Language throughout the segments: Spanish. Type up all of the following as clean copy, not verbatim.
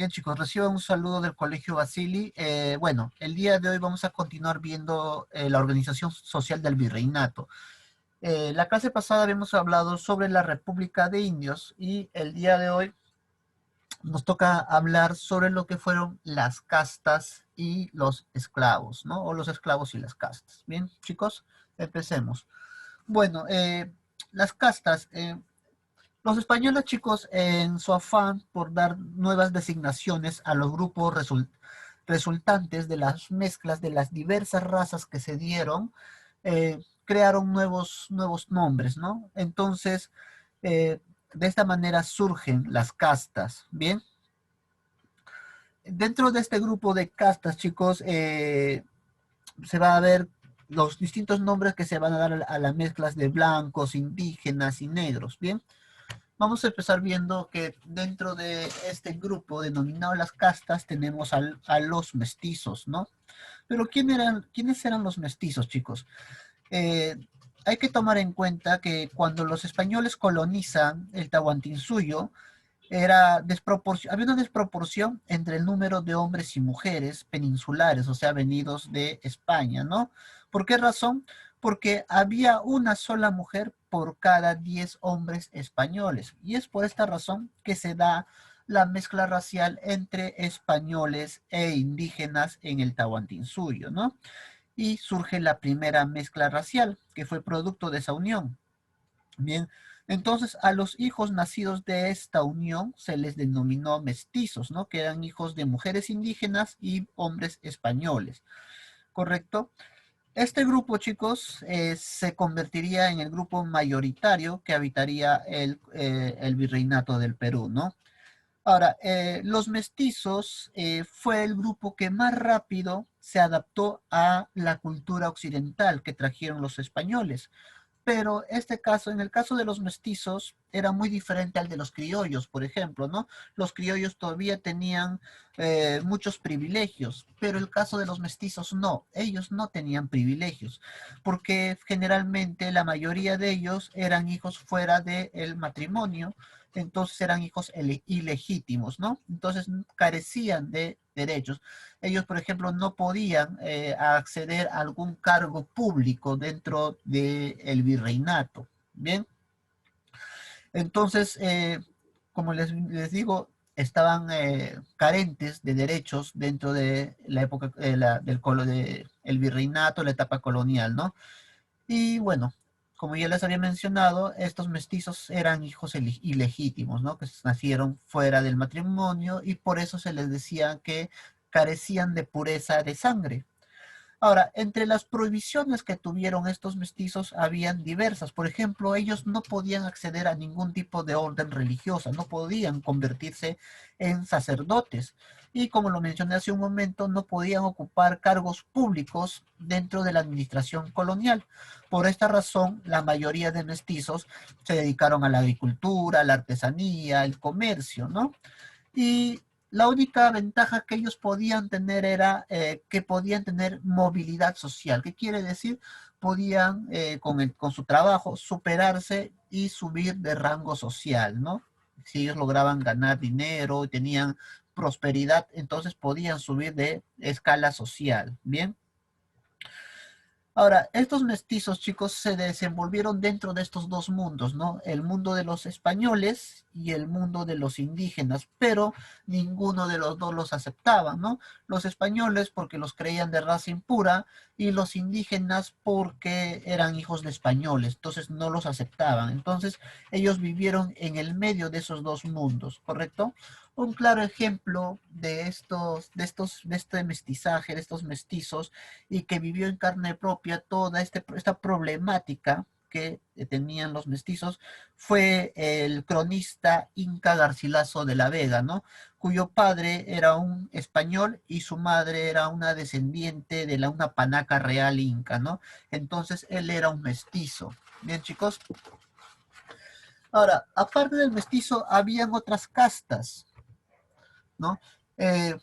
Bien, chicos, reciban un saludo del Colegio Basili. Bueno, el día de hoy vamos a continuar viendo la organización social del virreinato. La clase pasada habíamos hablado sobre la República de Indios y el día de hoy nos toca hablar sobre lo que fueron las castas y los esclavos, ¿no? O los esclavos y las castas. Bien, chicos, empecemos. Bueno, las castas, los españoles, chicos, en su afán por dar nuevas designaciones a los grupos resultantes de las mezclas de las diversas razas que se dieron, crearon nuevos nombres, ¿no? Entonces, de esta manera surgen las castas, ¿bien? Dentro de este grupo de castas, chicos, se va a ver los distintos nombres que se van a dar a las mezclas de blancos, indígenas y negros, ¿bien? Vamos a empezar viendo que dentro de este grupo denominado las castas tenemos a los mestizos, ¿no? Pero ¿quiénes eran los mestizos, chicos? Eh, Hay que tomar en cuenta que cuando los españoles colonizan el Tahuantinsuyo, había una desproporción entre el número de hombres y mujeres peninsulares, o sea, venidos de España, ¿no? ¿Por qué razón? Porque había una sola mujer por cada 10 hombres españoles. Y es por esta razón que se da la mezcla racial entre españoles e indígenas en el Tahuantinsuyo, ¿no? Y surge la primera mezcla racial, que fue producto de esa unión. Bien, entonces a los hijos nacidos de esta unión se les denominó mestizos, ¿no? Que eran hijos de mujeres indígenas y hombres españoles, ¿correcto? Este grupo, chicos, se convertiría en el grupo mayoritario que habitaría el virreinato del Perú, ¿no? Ahora, los mestizos fue el grupo que más rápido se adaptó a la cultura occidental que trajeron los españoles. Pero en el caso de los mestizos, era muy diferente al de los criollos, por ejemplo, ¿no? Los criollos todavía tenían muchos privilegios, pero el caso de los mestizos no, ellos no tenían privilegios, porque generalmente la mayoría de ellos eran hijos fuera del matrimonio, entonces eran hijos ilegítimos, ¿no? Entonces carecían de derechos. Ellos, por ejemplo, no podían acceder a algún cargo público dentro del virreinato. Bien, entonces, como les digo, estaban carentes de derechos dentro de la época del virreinato, la etapa colonial, ¿no? Y bueno, como ya les había mencionado, estos mestizos eran hijos ilegítimos, ¿no? Que nacieron fuera del matrimonio y por eso se les decía que carecían de pureza de sangre. Ahora, entre las prohibiciones que tuvieron estos mestizos habían diversas. Por ejemplo, ellos no podían acceder a ningún tipo de orden religiosa, no podían convertirse en sacerdotes. Y como lo mencioné hace un momento, no podían ocupar cargos públicos dentro de la administración colonial. Por esta razón, la mayoría de mestizos se dedicaron a la agricultura, a la artesanía, al comercio, ¿no? Y la única ventaja que ellos podían tener era que podían tener movilidad social. ¿Qué quiere decir? Podían, con su trabajo, superarse y subir de rango social, ¿no? Si ellos lograban ganar dinero y tenían prosperidad, entonces podían subir de escala social, ¿bien? Ahora, estos mestizos, chicos, se desenvolvieron dentro de estos dos mundos, ¿no? El mundo de los españoles y el mundo de los indígenas, pero ninguno de los dos los aceptaba, ¿no? Los españoles porque los creían de raza impura y los indígenas porque eran hijos de españoles, entonces no los aceptaban. Entonces, ellos vivieron en el medio de esos dos mundos, ¿correcto? Un claro ejemplo de este mestizaje, de estos mestizos, y que vivió en carne propia toda esta problemática que tenían los mestizos, fue el cronista Inca Garcilaso de la Vega, ¿no? Cuyo padre era un español y su madre era una descendiente de una panaca real inca, ¿no? Entonces él era un mestizo. Bien, chicos. Ahora, aparte del mestizo, habían otras castas, ¿no? Eh,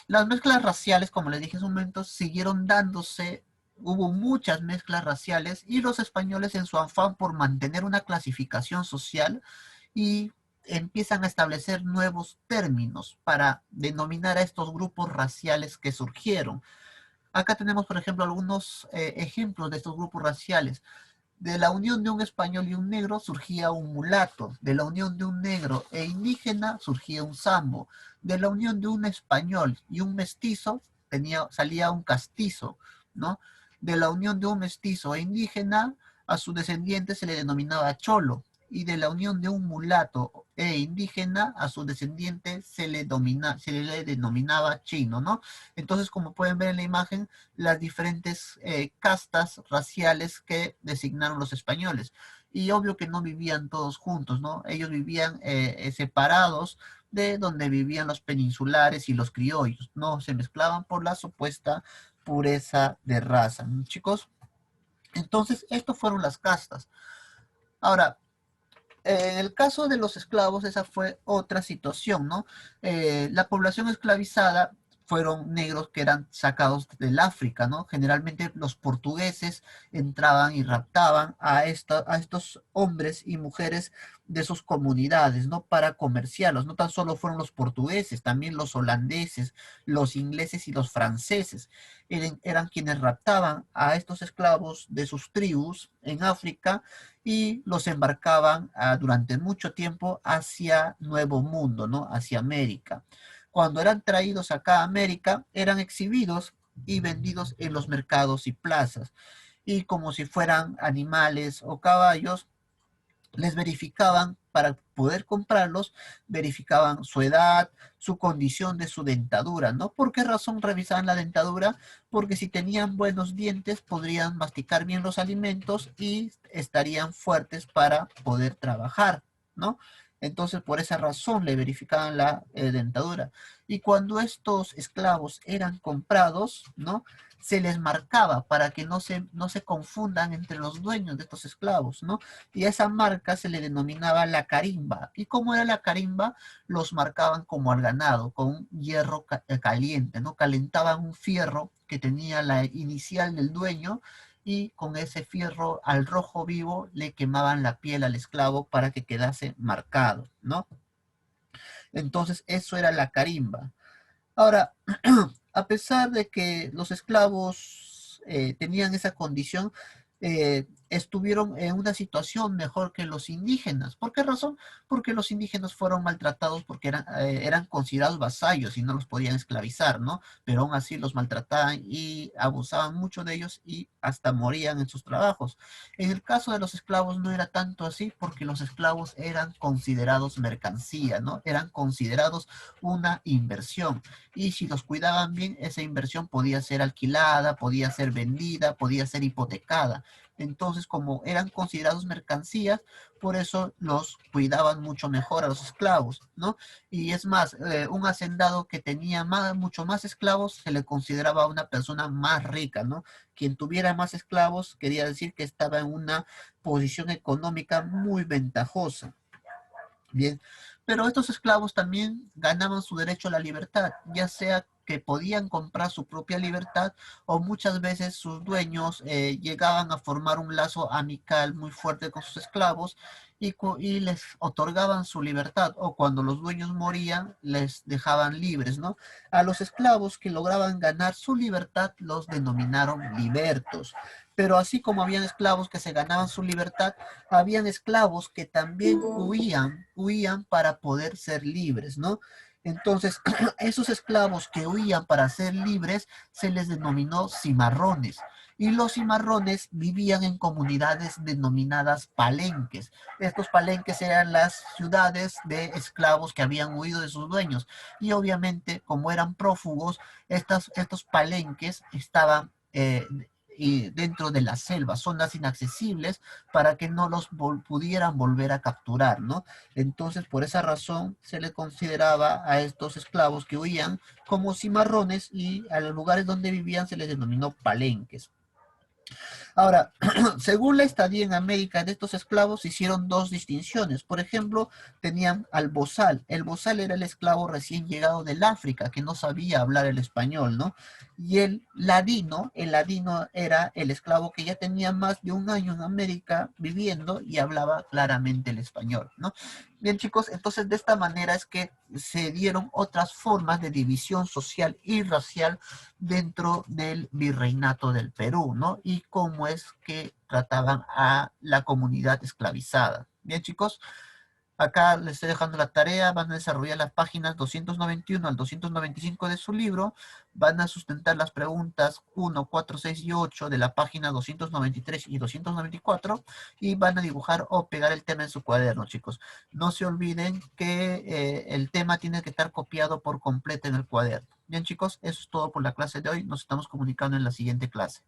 las mezclas raciales, como les dije hace un momento, siguieron dándose, hubo muchas mezclas raciales y los españoles en su afán por mantener una clasificación social y empiezan a establecer nuevos términos para denominar a estos grupos raciales que surgieron. Acá tenemos, por ejemplo, algunos ejemplos de estos grupos raciales. De la unión de un español y un negro surgía un mulato. De la unión de un negro e indígena surgía un sambo. De la unión de un español y un mestizo salía un castizo, ¿no? De la unión de un mestizo e indígena, a su descendiente se le denominaba cholo. Y de la unión de un mulato e indígena, a su descendiente se le denominaba chino, ¿no? Entonces, como pueden ver en la imagen, las diferentes castas raciales que designaron los españoles. Y obvio que no vivían todos juntos, ¿no? Ellos vivían separados de donde vivían los peninsulares y los criollos, no se mezclaban por la supuesta pureza de raza, ¿no, chicos? Entonces, estos fueron las castas. Ahora, en el caso de los esclavos, esa fue otra situación, ¿no? La población esclavizada fueron negros que eran sacados del África, ¿no? Generalmente los portugueses entraban y raptaban a estos hombres y mujeres de sus comunidades, ¿no? Para comerciarlos. No tan solo fueron los portugueses, también los holandeses, los ingleses y los franceses eran quienes raptaban a estos esclavos de sus tribus en África y los embarcaban durante mucho tiempo hacia Nuevo Mundo, ¿no? Hacia América. Cuando eran traídos acá a América, eran exhibidos y vendidos en los mercados y plazas. Y como si fueran animales o caballos, les verificaban para poder comprarlos, verificaban su edad, su condición de su dentadura, ¿no? ¿Por qué razón revisaban la dentadura? Porque si tenían buenos dientes, podrían masticar bien los alimentos y estarían fuertes para poder trabajar, ¿no? Entonces, por esa razón le verificaban la dentadura. Y cuando estos esclavos eran comprados, ¿no? Se les marcaba para que no se confundan entre los dueños de estos esclavos, ¿no? Y a esa marca se le denominaba la carimba. ¿Y cómo era la carimba? Los marcaban como al ganado, con un hierro caliente, ¿no? Calentaban un fierro que tenía la inicial del dueño y con ese fierro al rojo vivo le quemaban la piel al esclavo para que quedase marcado, ¿no? Entonces eso era la carimba. Ahora, a pesar de que los esclavos tenían esa condición, estuvieron en una situación mejor que los indígenas. ¿Por qué razón? Porque los indígenas fueron maltratados porque eran considerados vasallos y no los podían esclavizar, ¿no? Pero aún así los maltrataban y abusaban mucho de ellos y hasta morían en sus trabajos. En el caso de los esclavos no era tanto así porque los esclavos eran considerados mercancía, ¿no? Eran considerados una inversión y si los cuidaban bien, esa inversión podía ser alquilada, podía ser vendida, podía ser hipotecada. Entonces, como eran considerados mercancías, por eso los cuidaban mucho mejor a los esclavos, ¿no? Y es más, un hacendado que tenía mucho más esclavos se le consideraba una persona más rica, ¿no? Quien tuviera más esclavos quería decir que estaba en una posición económica muy ventajosa. Bien, pero estos esclavos también ganaban su derecho a la libertad, ya sea que podían comprar su propia libertad o muchas veces sus dueños llegaban a formar un lazo amical muy fuerte con sus esclavos y les otorgaban su libertad o cuando los dueños morían les dejaban libres, ¿no? A los esclavos que lograban ganar su libertad los denominaron libertos. Pero así como habían esclavos que se ganaban su libertad, habían esclavos que también huían para poder ser libres, ¿no? Entonces, esos esclavos que huían para ser libres se les denominó cimarrones. Y los cimarrones vivían en comunidades denominadas palenques. Estos palenques eran las ciudades de esclavos que habían huido de sus dueños. Y obviamente, como eran prófugos, estos palenques estaban y dentro de la selva, zonas inaccesibles para que no los pudieran volver a capturar, ¿no? Entonces, por esa razón, se le consideraba a estos esclavos que huían como cimarrones y a los lugares donde vivían se les denominó palenques. Ahora, según la estadía en América de estos esclavos, se hicieron dos distinciones. Por ejemplo, tenían al bozal. El bozal era el esclavo recién llegado del África, que no sabía hablar el español, ¿no? Y el ladino era el esclavo que ya tenía más de un año en América viviendo y hablaba claramente el español, ¿no? Bien, chicos, entonces de esta manera es que se dieron otras formas de división social y racial dentro del virreinato del Perú, ¿no? Y cómo es que trataban a la comunidad esclavizada. Bien, chicos, acá les estoy dejando la tarea, van a desarrollar las páginas 291 al 295 de su libro, van a sustentar las preguntas 1, 4, 6 y 8 de la página 293 y 294 y van a dibujar o pegar el tema en su cuaderno, chicos. No se olviden que el tema tiene que estar copiado por completo en el cuaderno. Bien, chicos, eso es todo por la clase de hoy. Nos estamos comunicando en la siguiente clase.